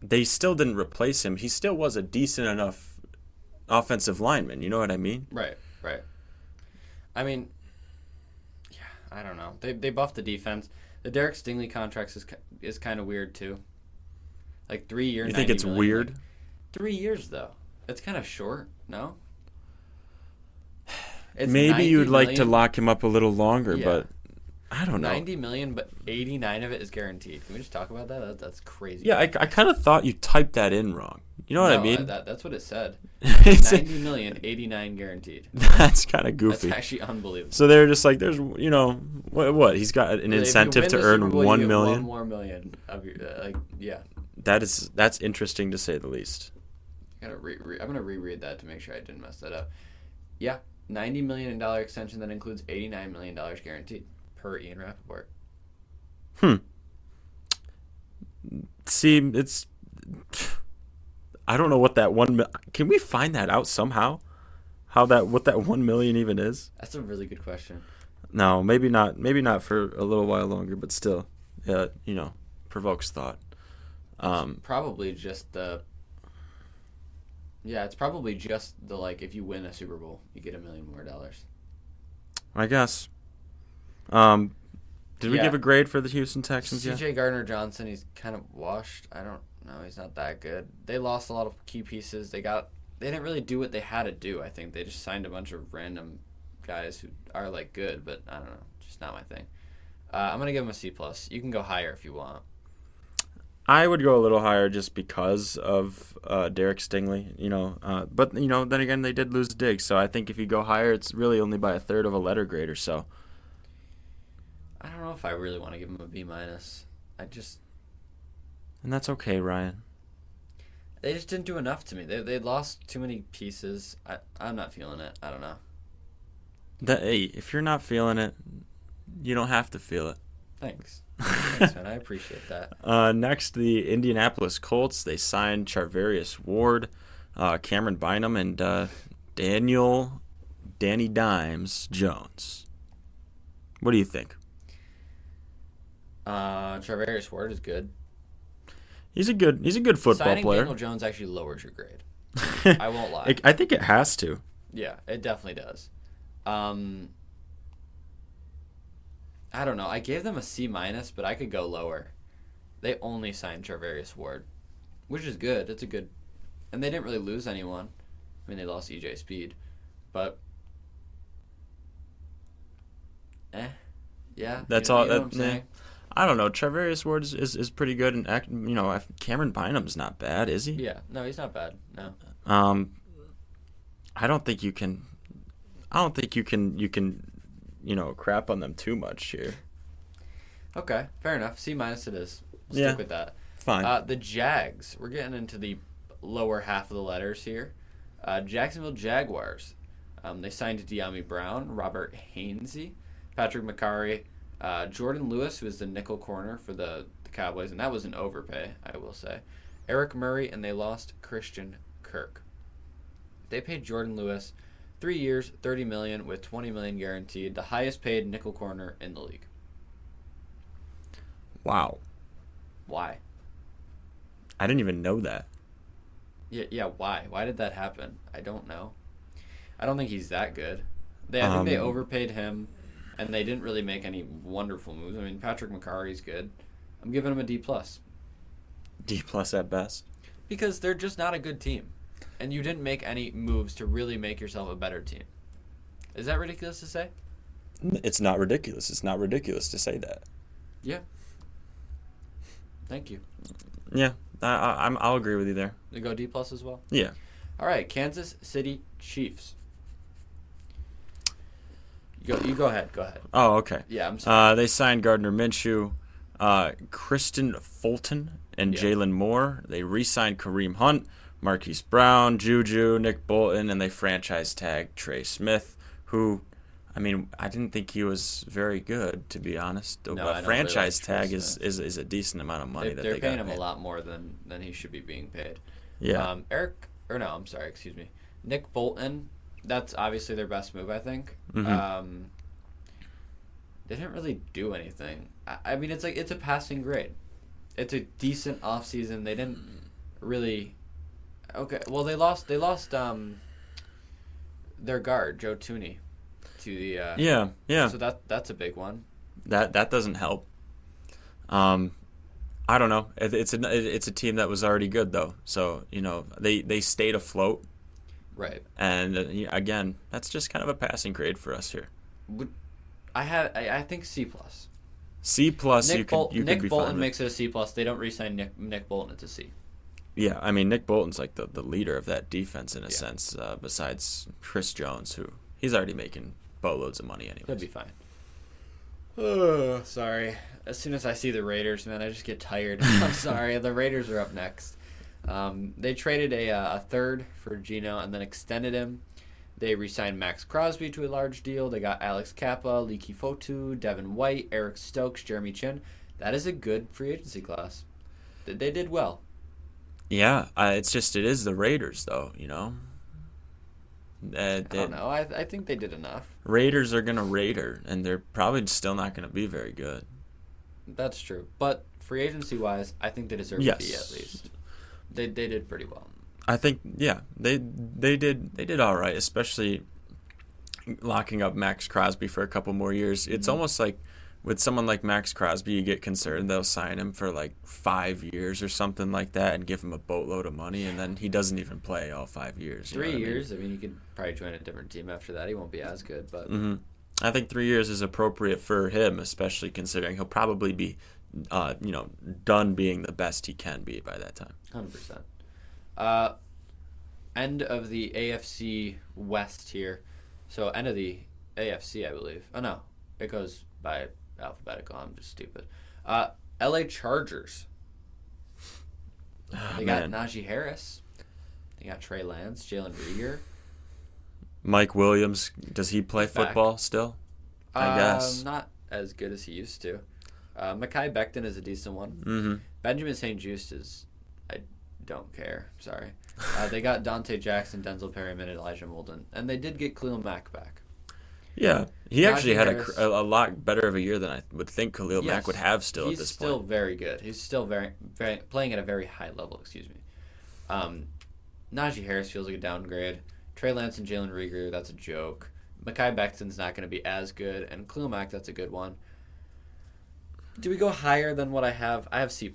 they still didn't replace him. He still was a decent enough offensive lineman. You know what I mean? Right. I mean, yeah, I don't know. They buffed the defense. The Derek Stingley contract is kind of weird too. 3 year. You think it's million, weird? 3 years though. It's kind of short. No. It's Maybe you'd like to million. lock him up a little longer, Yeah. but I don't know. $90 million, but 89 of it is guaranteed. Can we just talk about that? That's crazy. Yeah, I kind of thought you typed that in wrong. You know what I mean? That's what it said. It's- $90 million, 89 guaranteed. That's kind of goofy. That's actually unbelievable. So they're just there's what he's got an incentive to earn $1 million. $1 more million of your yeah. That's interesting to say the least. I'm gonna reread that to make sure I didn't mess that up. Yeah, $90 million extension that includes $89 million guaranteed, per Ian Rappaport. See, it's... I don't know what that can we find that out somehow? What that 1 million even is? That's a really good question. No, maybe not. Maybe not for a little while longer, but still, provokes thought. Probably just the. Yeah, it's probably just the if you win a Super Bowl, you get $1 million more. I guess. Did we give a grade for the Houston Texans yet? C.J. Gardner-Johnson, he's kind of washed. I don't know. He's not that good. They lost a lot of key pieces. They didn't really do what they had to do, I think. They just signed a bunch of random guys who are, good, but I don't know. Just not my thing. I'm going to give him a C+. You can go higher if you want. I would go a little higher just because of Derek Stingley, But, then again, they did lose Diggs. So I think if you go higher, it's really only by a third of a letter grade or so. I don't know if I really want to give him a B-. And that's okay, Ryan. They just didn't do enough to me. They lost too many pieces. I'm not feeling it. I don't know. Hey, if you're not feeling it, you don't have to feel it. Thanks. Thanks, man. I appreciate that. Next, the Indianapolis Colts. They signed Charvarius Ward, Cameron Bynum, and Danny Dimes Jones. What do you think? Charvarius Ward is good. He's a good football Signing player. Daniel Jones actually lowers your grade. I won't lie. I think it has to. Yeah, it definitely does. I don't know. I gave them a C-, but I could go lower. They only signed Charvarius Ward, which is good. It's a good, and they didn't really lose anyone. I mean, they lost EJ Speed, but yeah. That's you know, all. you know what I'm saying? I don't know. Charvarius Ward is pretty good, and Cameron Bynum's not bad, is he? Yeah, no, he's not bad. No. I don't think you can. Crap on them too much here. Okay, fair enough. C- it is. We'll Yeah. stick with that. Fine. The Jags. We're getting into the lower half of the letters here. Jacksonville Jaguars. They signed De'Ami Brown, Robert Hainsey, Patrick McCarry, Jordan Lewis, who is the nickel corner for the Cowboys, and that was an overpay, I will say. Eric Murray, and they lost Christian Kirk. They paid Jordan Lewis 3 years, $30 million with $20 million guaranteed, the highest paid nickel corner in the league. Wow. Why? I didn't even know that. Yeah. Why? Why did that happen? I don't know. I don't think he's that good. I think they overpaid him, and they didn't really make any wonderful moves. I mean, Patrick McCarry's good. I'm giving him a D+. D+ at best. Because they're just not a good team, and you didn't make any moves to really make yourself a better team. Is that ridiculous to say? It's not ridiculous. It's not ridiculous to say that. Yeah. Thank you. Yeah, I'll agree with you there. You go D+ as well? Yeah. All right, Kansas City Chiefs. You go ahead. Go ahead. Oh, okay. Yeah, I'm sorry. They signed Gardner Minshew, Kristen Fulton, and Jalen Moore. They re-signed Kareem Hunt, Marquise Brown, Juju, Nick Bolton, and they franchise tagged Trey Smith, who, I mean, I didn't think he was very good, to be honest. No, but franchise tag is a decent amount of money that they're they paying got him paid. a lot more than he should be being paid. Yeah. Nick Bolton, that's obviously their best move, I think. Mm-hmm. They didn't really do anything. I mean, it's a passing grade. It's a decent offseason. They didn't really. Okay, well they lost their guard Joe Tooney to the. Yeah. So that's a big one. That doesn't help. I don't know. It's a team that was already good though, so they stayed afloat. Right. And again, that's just kind of a passing grade for us here. I think C+. C+. Nick you could be Bolton fine with. makes it a C+. They don't re-sign Nick Bolton. It's a C. Yeah, I mean Nick Bolton's like the leader of that defense in a sense. Besides Chris Jones, who he's already making boatloads of money anyway. He'll be fine. Oh, sorry. As soon as I see the Raiders, man, I just get tired. I'm sorry. The Raiders are up next. They traded a third for Geno and then extended him. They re-signed Max Crosby to a large deal. They got Alex Kappa, Leaky Fotu, Devin White, Eric Stokes, Jeremy Chin. That is a good free agency class. They did well. Yeah, it is the Raiders, though, I don't know. I think they did enough. Raiders are going to Raider, and they're probably still not going to be very good. That's true. But free agency-wise, I think they deserve to be at least. They did pretty well. I think, yeah, they did all right, especially locking up Max Crosby for a couple more years. It's almost like with someone like Max Crosby, you get concerned they'll sign him for like 5 years or something like that and give him a boatload of money, and then he doesn't even play all 5 years. 3 years? I mean, you could probably join a different team after that. He won't be as good, but I think 3 years is appropriate for him, especially considering he'll probably be, done being the best he can be by that time. 100%. End of the AFC West here. So end of the AFC, I believe. Oh, no. It goes by alphabetical. I'm just stupid. LA Chargers. They got Najee Harris. They got Trey Lance, Jalen Reagor. Mike Williams, does he play football still? I guess. Not as good as he used to. Mekhi Becton is a decent one. Mm-hmm. Benjamin St. Juste is... I don't care. Sorry. They got Dante Jackson, Denzel Perryman, and Elijah Molden. And they did get Khalil Mack back. Yeah. He actually had Harris, a lot better of a year than I would think Khalil Mack would have still at this point. He's still very good. He's still very playing at a very high level, excuse me. Najee Harris feels like a downgrade. Trey Lance and Jalen Reagor, that's a joke. Mekhi Becton's not going to be as good. And Khalil Mack, that's a good one. Do we go higher than what I have? I have C+.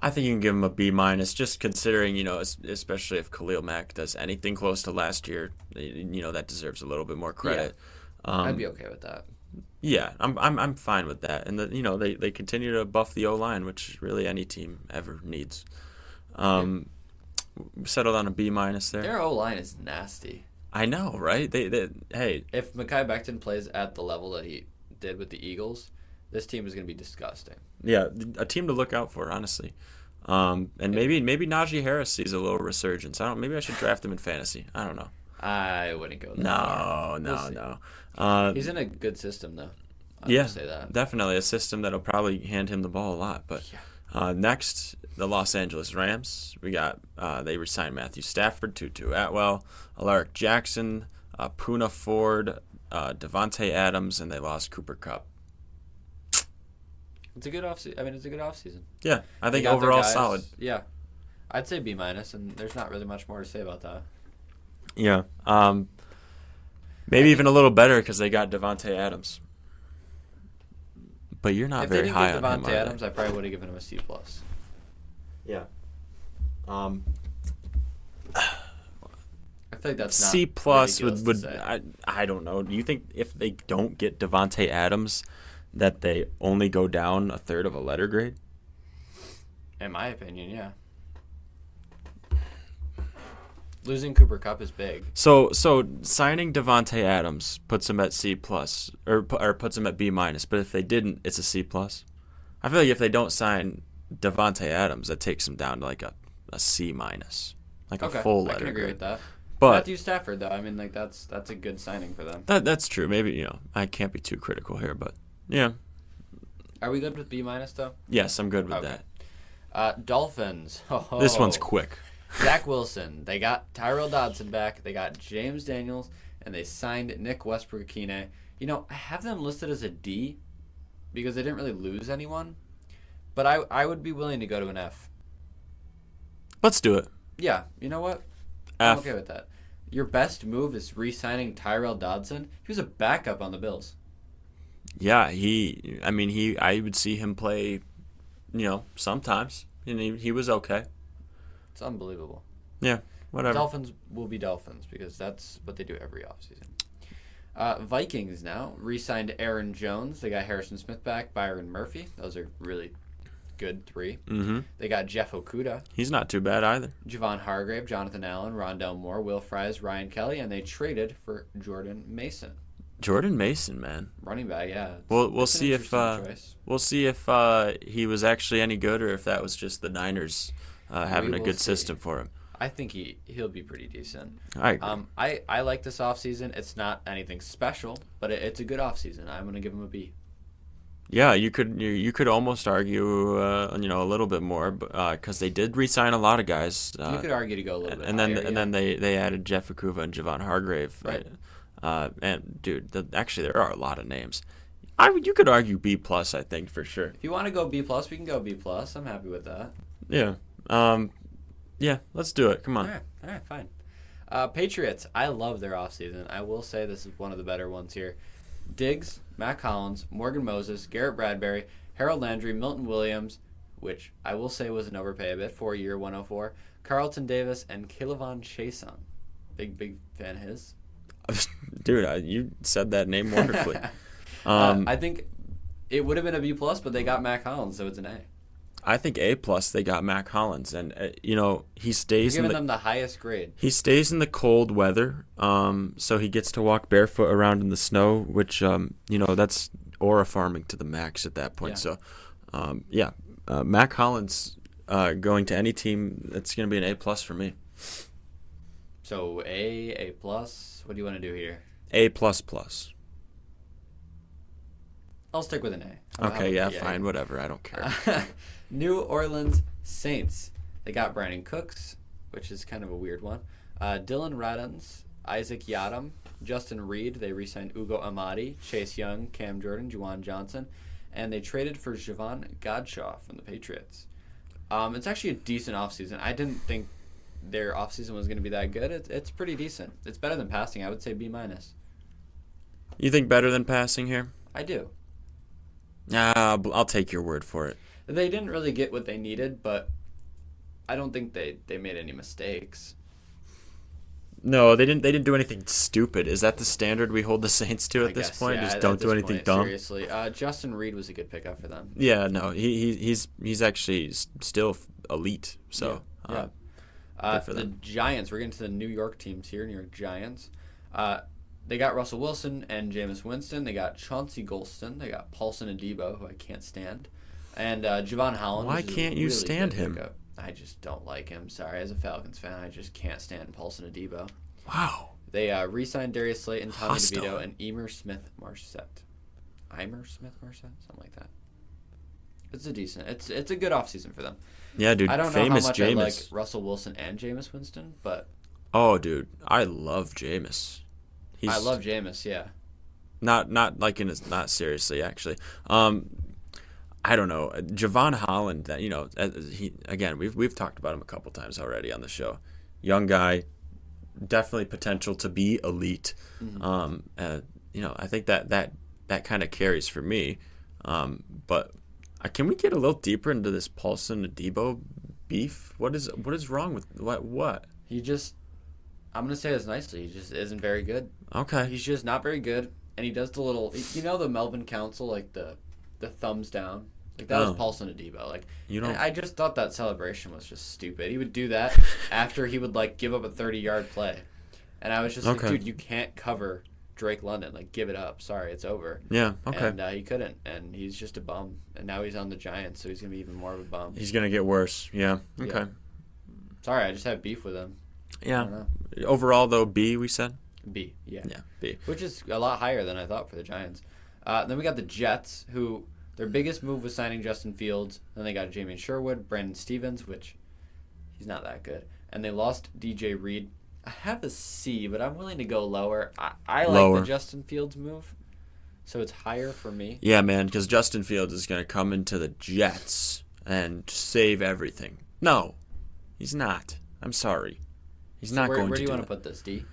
I think you can give him a B-, just considering, especially if Khalil Mack does anything close to last year, that deserves a little bit more credit. Yeah, I'd be okay with that. Yeah, I'm fine with that. And they continue to buff the O-line, which really any team ever needs. Settled on a B- there. Their O-line is nasty. I know, right? Hey, if Mekhi Becton plays at the level that he did with the Eagles, this team is going to be disgusting. Yeah, a team to look out for, honestly. And maybe Najee Harris sees a little resurgence. Maybe I should draft him in fantasy. I don't know. I wouldn't go there. No. He's in a good system, though. I'll say that. Definitely a system that'll probably hand him the ball a lot. But next, the Los Angeles Rams. We got they re-signed Matthew Stafford, Tutu Atwell, Alaric Jackson, Poona Ford, Devontae Adams, and they lost Cooper Kupp. It's a good offseason. Yeah, I think overall solid. Yeah, I'd say B-, and there's not really much more to say about that. Yeah, maybe even a little better because they got Devontae Adams. But you're not very high on him. If they didn't get Devontae Adams, I probably would have given him a C+. Yeah. I feel like that's not C+ would say. I don't know. Do you think if they don't get Devontae Adams, that they only go down a third of a letter grade? In my opinion, yeah. Losing Cooper Kupp is big. So signing Devontae Adams puts him at C+, or puts him at B-, but if they didn't, it's a C+. I feel like if they don't sign Devontae Adams, that takes him down to like a C-, like a full letter grade. I can agree with that. But Matthew Stafford, though, I mean, like that's a good signing for them. That's true. Maybe I can't be too critical here, but yeah. Are we good with B- though? Yes, I'm good with that. Dolphins. This one's quick. Zach Wilson. They got Tyrell Dodson back. They got James Daniels, and they signed Nick Westbrook-Akine. I have them listed as a D because they didn't really lose anyone, but I would be willing to go to an F. Let's do it. Yeah, you know what? I'm okay with that. Your best move is re-signing Tyrell Dodson. He was a backup on the Bills. Yeah, I would see him play, sometimes. And he was okay. It's unbelievable. Yeah, whatever. Dolphins will be Dolphins because that's what they do every offseason. Vikings now re-signed Aaron Jones. They got Harrison Smith back, Byron Murphy. Those are really good three. Mm-hmm. They got Jeff Okudah. He's not too bad either. Javon Hargrave, Jonathan Allen, Rondell Moore, Will Fries, Ryan Kelly, and they traded for Jordan Mason. Jordan Mason, man. Running back, yeah. We'll see if he was actually any good or if that was just the Niners having a good system for him. I think he'll be pretty decent. I agree. I like this offseason. It's not anything special, but it's a good offseason. I'm going to give him a B. Yeah, you could almost argue, a little bit more, because they did re-sign a lot of guys. You could argue to go a little bit and then higher, and then they added Jeff Okuva and Javon Hargrave. Right. And dude, actually there are a lot of names. You could argue B plus, I think, for sure. If you want to go B plus, we can go B plus. I'm happy with that. Yeah. Yeah. Let's do it. Come on. All right, fine. Patriots. I love their offseason. I will say this is one of the better ones here. Diggs, Matt Collins, Morgan Moses, Garrett Bradbury, Harold Landry, Milton Williams, which I will say was an overpay a bit, 4-year, 104, Carlton Davis, and Kayvon Chason. Big fan of his. Dude, you said that name wonderfully. I think it would have been a B plus, but they got Matt Collins, so it's an A. I think A plus. They got Matt Collins, and he stays. You're giving them the highest grade. He stays in the cold weather, so he gets to walk barefoot around in the snow, which that's aura farming to the max at that point. Yeah. So, Matt Collins going to any team, that's going to be an A plus for me. So A plus. What do you want to do here? A plus plus. I'll stick with an A. Okay, yeah, fine, whatever. I don't care. New Orleans Saints. They got Brandon Cooks, which is kind of a weird one. Dylan Radunz, Isaac Yadam, Justin Reed. They re-signed Ugo Amadi, Chase Young, Cam Jordan, Juwan Johnson, and they traded for Javon Godshaw from the Patriots. It's actually a decent offseason. I didn't think their offseason was going to be that good. It's pretty decent. It's better than passing. I would say B minus. You think better than passing here? I do. I'll take your word for it. They didn't really get what they needed, but I don't think they made any mistakes. No, they didn't do anything stupid. Is that the standard we hold the Saints to at this point? Yeah, just don't do anything dumb. Seriously, Justin Reed was a good pickup for them. Yeah, no, he's actually still elite. So yeah. Good for the them. Giants. We're getting to the New York teams here. New York Giants. They got Russell Wilson and Jameis Winston. They got Chauncey Golston. They got Paulson Adebo, who I can't stand, and Javon Holland. Why can't you stand him? Pickup. I just don't like him. Sorry, as a Falcons fan, I just can't stand Paulson Adebo. Wow. They re-signed Darius Slayton, Tommy Hostile. DeVito, and Emer Smith-Marset. Something like that. It's a decent. It's a good offseason for them. Yeah, dude. I don't know how famous much Jameis. I like Russell Wilson and Jameis Winston, but Oh, dude, I love Jameis. I love Jameis. Yeah. Not like not seriously actually. I don't know. Javon Holland, we've talked about him a couple times already on the show. Young guy, definitely potential to be elite. Mm-hmm. I think that kind of carries for me. But can we get a little deeper into this Paulson Adebo beef? What is wrong with what? I'm gonna say this nicely. He just isn't very good. Okay. He's just not very good, and he does the little, the Melvin Council, like the thumbs down. Like that was Paulson Adebo. Like I just thought that celebration was just stupid. He would do that after he would give up a 30-yard play, and I was just like, dude, you can't cover Drake London. Like, give it up. Sorry, it's over. Yeah. Okay. And he couldn't, and he's just a bum. And now he's on the Giants, so he's gonna be even more of a bum. He's gonna get worse. Yeah. Okay. Yeah. Sorry, I just have beef with him. Yeah. Overall, though, B, we said? B, yeah. Yeah, B. Which is a lot higher than I thought for the Giants. Then we got the Jets, who their biggest move was signing Justin Fields. Then they got Jamie Sherwood, Brandon Stevens, which he's not that good. And they lost DJ Reed. I have a C, but I'm willing to go lower. I like the Justin Fields move, so it's higher for me. Yeah, man, because Justin Fields is going to come into the Jets and save everything. No, he's not. I'm sorry. He's not going to do that. Where do you want to put this, D?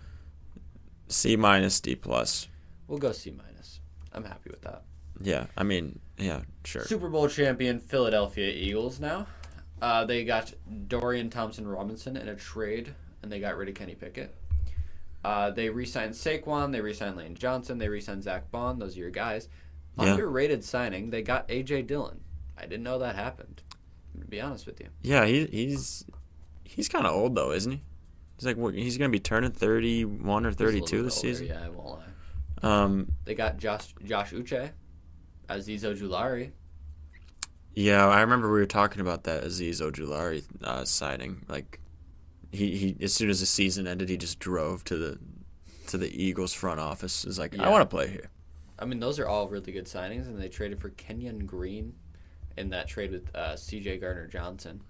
C minus, D plus. We'll go C minus. I'm happy with that. Yeah, I mean, yeah, sure. Super Bowl champion Philadelphia Eagles now. They got Dorian Thompson-Robinson in a trade, and they got rid of Kenny Pickett. They re-signed Saquon. They re-signed Lane Johnson. They re-signed Zach Bond. Those are your guys. Yeah. Underrated signing. They got A.J. Dillon. I didn't know that happened, to be honest with you. Yeah, he's kind of old, though, isn't he? He's going to be turning 31 or 32 this season. Yeah, I won't lie. They got Josh Uche, Azeez Ojulari. Yeah, I remember we were talking about that Azeez Ojulari signing. he as soon as the season ended, he just drove to the Eagles front office. Is like, Yeah. I want to play here. I mean, those are all really good signings, and they traded for Kenyon Green in that trade with C.J. Gardner-Johnson.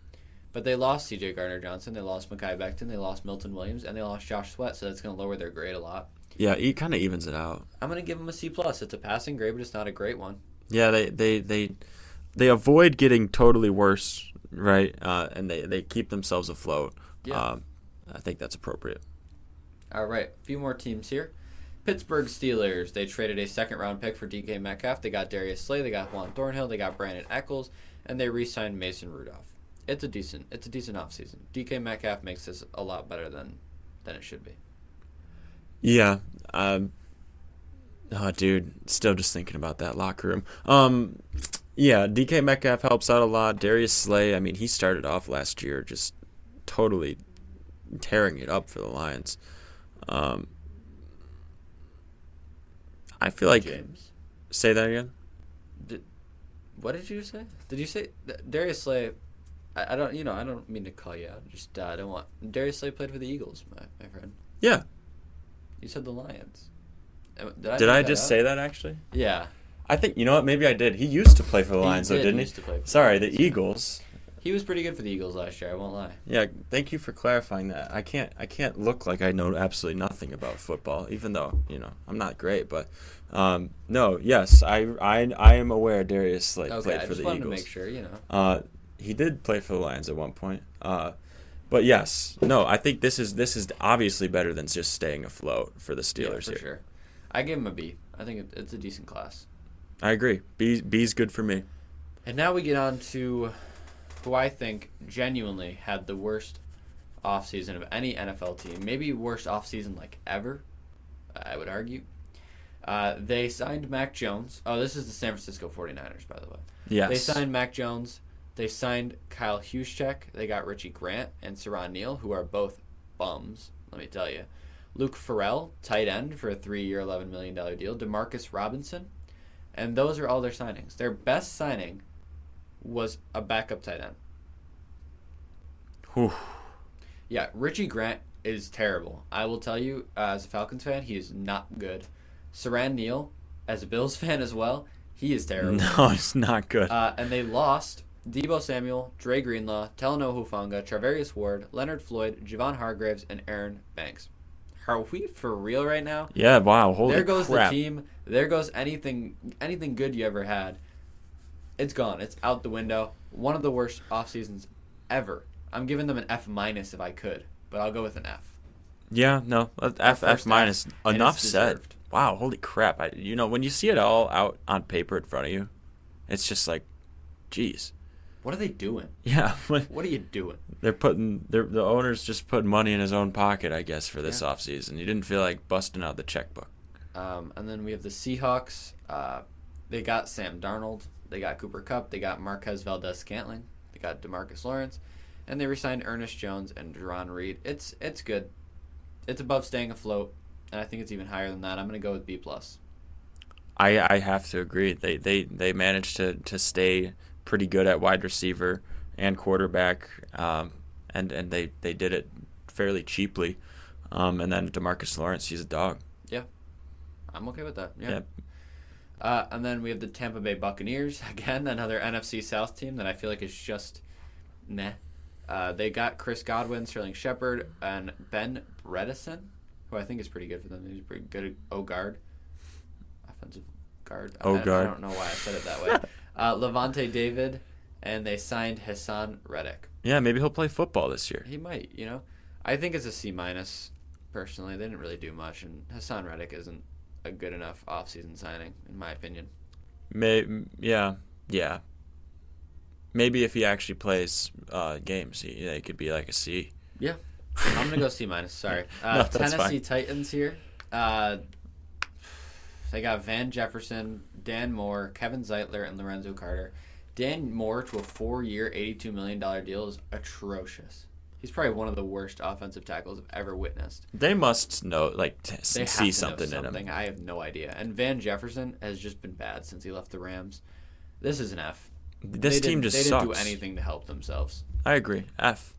But they lost C.J. Gardner-Johnson, they lost Mekhi Becton, they lost Milton Williams, and they lost Josh Sweat, so that's going to lower their grade a lot. Yeah, he kind of evens it out. I'm going to give them a C+. It's a passing grade, but it's not a great one. Yeah, they avoid getting totally worse, right? And they keep themselves afloat. Yeah. I think that's appropriate. All right, a few more teams here. Pittsburgh Steelers, they traded a second-round pick for DK Metcalf. They got Darius Slay, they got Juan Thornhill, they got Brandon Eccles, and they re-signed Mason Rudolph. It's a decent offseason. DK Metcalf makes this a lot better than it should be. Yeah. Oh, dude, still just thinking about that locker room. Yeah, DK Metcalf helps out a lot. Darius Slay, I mean, he started off last year just totally tearing it up for the Lions. I feel like... James. Say that again? What did you say? Did you say Darius Slay? I don't mean to call you out. Just I don't want... Darius Slay played for the Eagles, my friend. Yeah. You said the Lions. Did I just say that, actually? Yeah. I think, you know what, maybe I did. He used to play for the Lions, though, didn't he? Used to play for Sorry, the the Eagles. He was pretty good for the Eagles last year, I won't lie. Yeah, thank you for clarifying that. I can't look like I know absolutely nothing about football, even though, I'm not great, but no, yes, I am aware Darius Slay played for the Eagles. I just wanted to make sure, He did play for the Lions at one point. But yes, no, I think this is obviously better than just staying afloat for the Steelers for here. Sure. I gave him a B. I think it's a decent class. I agree. B's good for me. And now we get on to who I think genuinely had the worst offseason of any NFL team. Maybe worst offseason like ever, I would argue. They signed Mac Jones. Oh, this is the San Francisco 49ers, by the way. Yes. They signed Mac Jones. They signed Kyle Juszczyk. They got Richie Grant and Saron Neal, who are both bums, let me tell you. Luke Farrell, tight end, for a 3-year, $11 million deal. Demarcus Robinson. And those are all their signings. Their best signing was a backup tight end. Whew. Yeah, Richie Grant is terrible. I will tell you, as a Falcons fan, he is not good. Saran Neal, as a Bills fan as well, he is terrible. No, it's not good. And they lost Deebo Samuel, Dre Greenlaw, Talanoa Hufanga, Travarius Ward, Leonard Floyd, Javon Hargraves, and Aaron Banks. Are we for real right now? Yeah, wow, holy crap. There goes the team. There goes anything good you ever had. It's gone. It's out the window. One of the worst off seasons ever. I'm giving them an F- if I could, but I'll go with an F. Yeah, no, F minus. Enough said. Deserved. Wow, holy crap! When you see it all out on paper in front of you, it's just like, geez. What are they doing? Yeah. What are you doing? The owner's just putting money in his own pocket, I guess, for this offseason. He didn't feel like busting out the checkbook. And then we have the Seahawks. They got Sam Darnold. They got Cooper Kupp. They got Marquez Valdez-Scantling. They got DeMarcus Lawrence. And they re-signed Ernest Jones and Jerron Reed. It's good. It's above staying afloat. And I think it's even higher than that. I'm going to go with B+. I have to agree. They managed to stay pretty good at wide receiver and quarterback, and they did it fairly cheaply. And then DeMarcus Lawrence, he's a dog. Yeah, I'm okay with that. Yeah. And then we have the Tampa Bay Buccaneers, again, another NFC South team that I feel like is just meh. They got Chris Godwin, Sterling Shepard, and Ben Bredeson, who I think is pretty good for them. He's pretty good at guard, offensive guard. I don't know why I said it that way. Levante David, and they signed Hassan Reddick. Yeah, maybe he'll play football this year. He might, I think it's a C-, personally. They didn't really do much, and Hassan Reddick isn't a good enough offseason signing, in my opinion. Yeah. Maybe if he actually plays games, he could be like a C. Yeah. I'm going to go C-. Sorry. No, Tennessee fine. Titans here. They got Van Jefferson, Dan Moore, Kevin Zeitler, and Lorenzo Carter. Dan Moore to a 4-year, $82 million deal is atrocious. He's probably one of the worst offensive tackles I've ever witnessed. They must know, see something in him. I have no idea. And Van Jefferson has just been bad since he left the Rams. This is an F. This team just sucks. They didn't do anything to help themselves. I agree. F.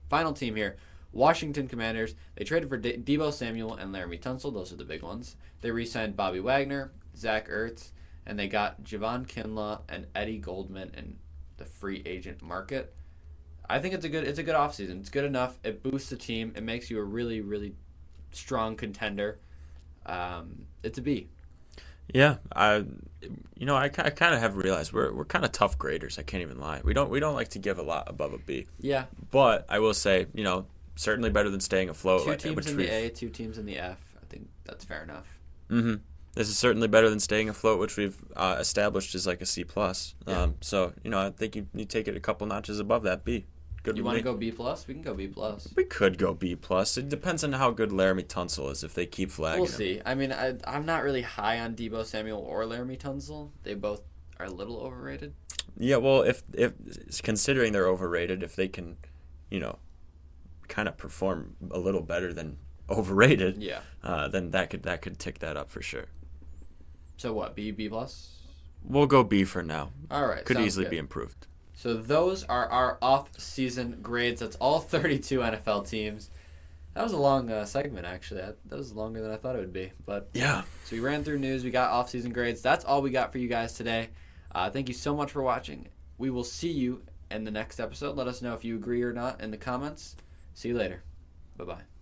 Final team here. Washington Commanders. They traded for Deebo Samuel and Laramie Tunsil. Those are the big ones. They re-signed Bobby Wagner, Zach Ertz, and they got Javon Kinlaw and Eddie Goldman in the free agent market. I think it's a good offseason. It's good enough. It boosts the team. It makes you a really, really strong contender. It's a B. Yeah, I kind of have realized we're kind of tough graders. I can't even lie. We don't like to give a lot above a B. Yeah. But I will say, certainly better than staying afloat. Two teams in the A, 2 teams in the F. I think that's fair enough. Mm-hmm. This is certainly better than staying afloat, which we've established is like a C+. Yeah. So, I think you take it a couple notches above that B. Good. You want to go B+? We can go B+. We could go B+. It depends on how good Laramie Tunsil is if they keep flagging We'll him. see. I mean, I'm not really high on Deebo Samuel or Laramie Tunsil. They both are a little overrated. Yeah, well, if considering they're overrated, if they can, kind of perform a little better than overrated, Yeah. then that could tick that up for sure. So what, B+? We'll go B for now. All right. Could sounds easily good. be improved. So those are our off-season grades. That's all 32 NFL teams. That was a long segment, actually. That was longer than I thought it would be. But Yeah. So we ran through news. We got off-season grades. That's all we got for you guys today. Thank you so much for watching. We will see you in the next episode. Let us know if you agree or not in the comments. See you later. Bye-bye.